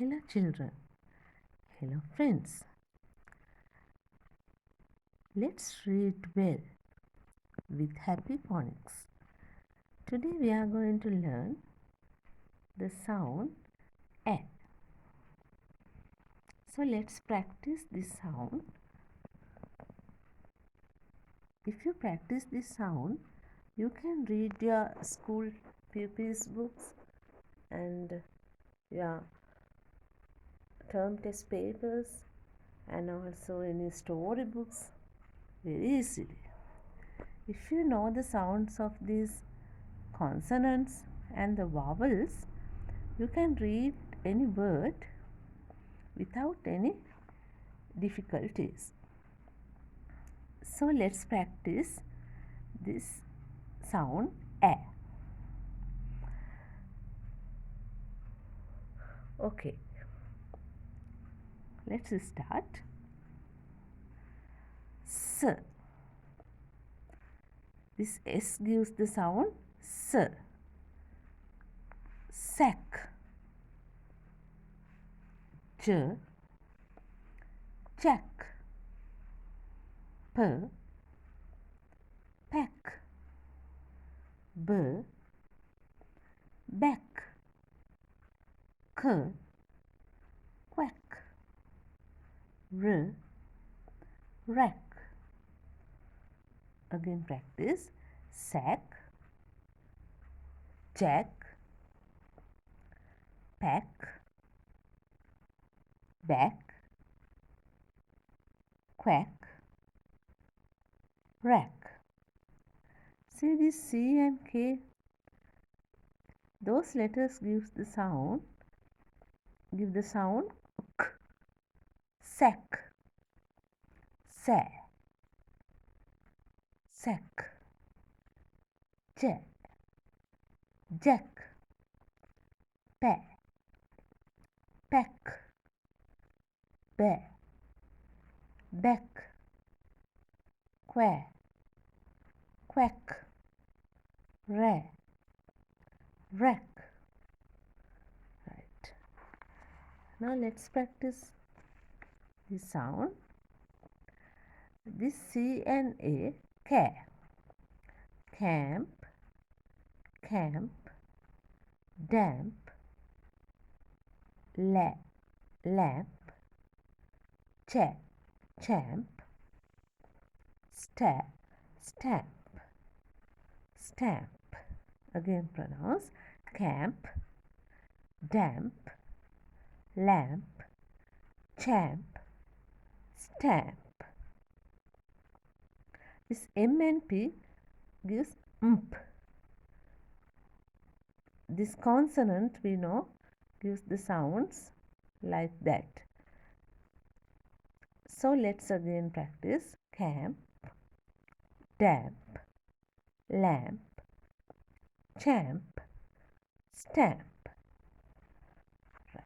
Hello children. Hello friends. Let's read well with happy phonics. Today we are going to learn the sound A. So let's practice this sound. If you practice this sound, you can read your school pupils books and your term test papers and also any storybooks very easily. If you know the sounds of these consonants and the vowels, you can read any word without any difficulties. So let's practice this sound A. Okay, let's start. S. This S gives the sound S. Sack. J. Jack. P. Pack. B. Back. K. Quack. R. Rack. Again practice. Sack. Jack. Pack. Back. Quack. Rack. See this C and K, those letters give the sound K. Sack. Sa. Sack. Jack. Jack. Pack. Pack. Bear. Back. Quack. Quack. Rack. Rack. Right. Now let's practice this sound. This C and A, ca. Camp. Camp. Damp. Lamp. Champ. Stamp. Again pronounce camp, damp, lamp, champ, stamp. This M and P gives mp. This consonant we know gives the sounds like that. So let's again practice. Camp, damp, lamp, champ, stamp. Right.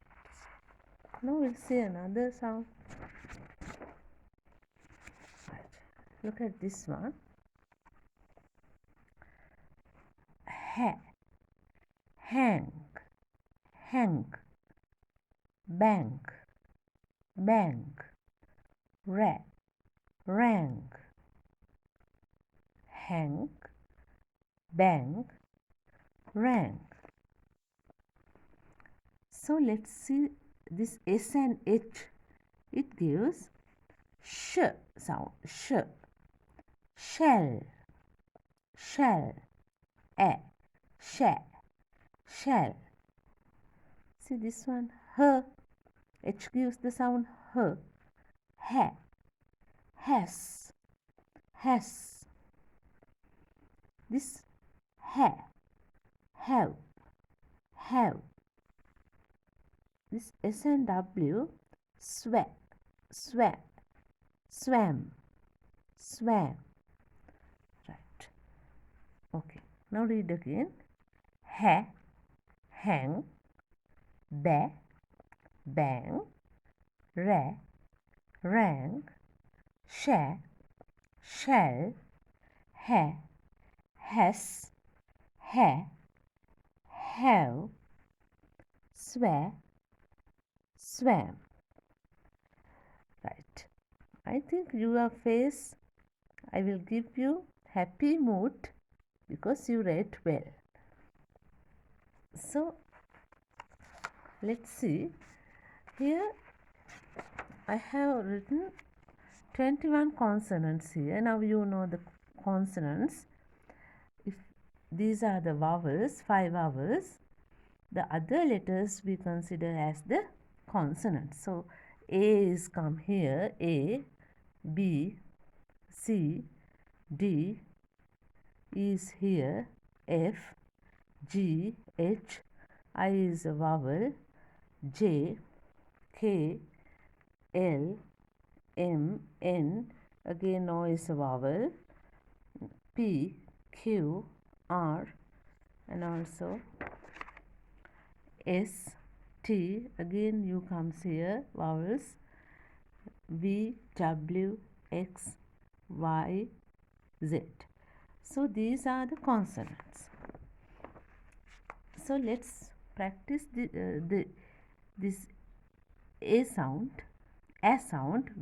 Now we'll see another sound. Right. Look at this one. Hang, bank, rang, hang, bang, rang. So let's see this S and H. It gives sh sound. Shell. Shell. See this one. H gives the sound Has. This have. This S and W, swam. Right. Okay. Now read again. Hang, bang, rang, shell, has, have, swam. Right. I think your face, I will give you happy mood because you read well. So let's see. Here I have written 21 consonants here. Now you know the consonants. If these are the vowels, 5 vowels, the other letters we consider as the consonants. So A is come here, A, B, C, D is here, F, G, H, I is a vowel, J, K, L, M, N, again O is a vowel, P, Q, R, and also S, T, again U comes here, vowels, V, W, X, Y, Z. So these are the consonants. So let's practice this A sound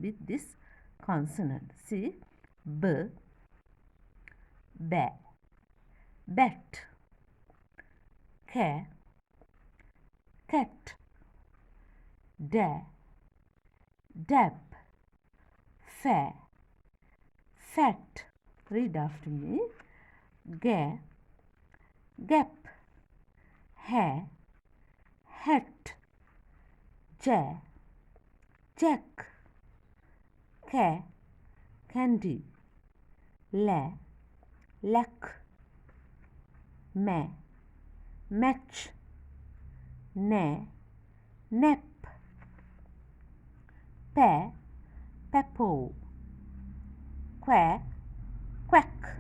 with this consonant. See, B, ba, bat, ca, cat, da, dab, fa, fat. Read after me. Ga, gap, ha, hat, ja, jack, ca, candy, la, lack, ma, match, na, nap, pa, papo, qua, quack,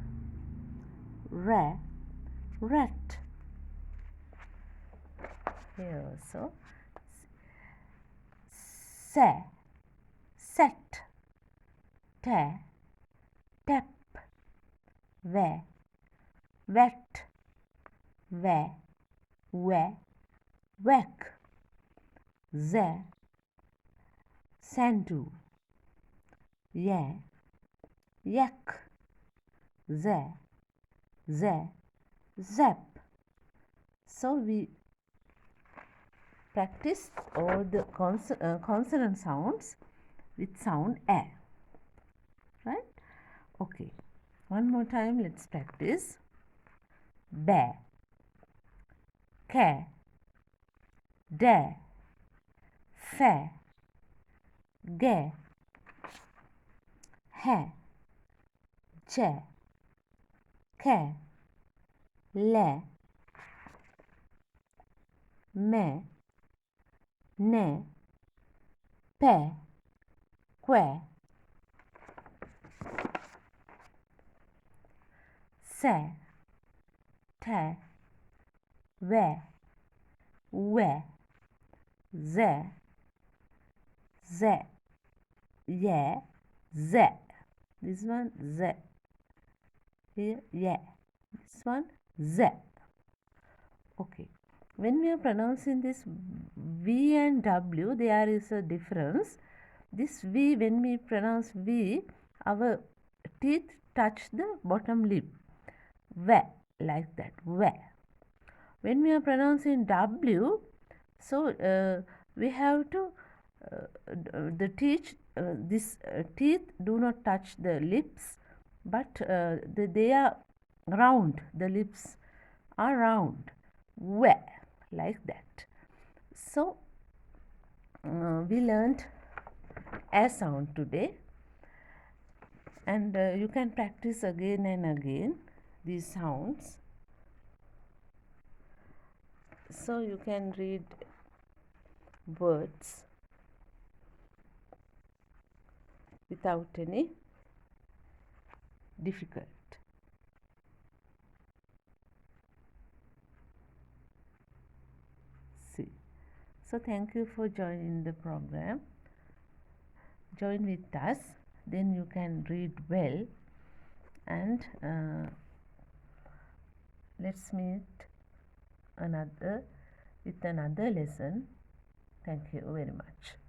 ra, rat. Here also, sa, sat, ta, tap, va, vat, va, whack, za, sandu, ya, yak, za, zap. So we practice all the consonant sounds with sound A. Right? Okay. One more time, let's practice. Ba, ca, da, fa, ga, ha, ja, ca, la, ma, na, pa, qua, sa, ta, va, za, ya, za. This one za. Here ya. This one za. Okay. When we are pronouncing this V and W, there is a difference. This V, when we pronounce V, our teeth touch the bottom lip. Va, like that. Va. When we are pronouncing W, so we have to teeth do not touch the lips, but they are round. The lips are round. Va, like that. So we learned A sound today, and you can practice again and again these sounds. So you can read words without any difficult. See. So thank you for joining the program. Join with us, then you can read well, and let's meet with another lesson Thank you very much.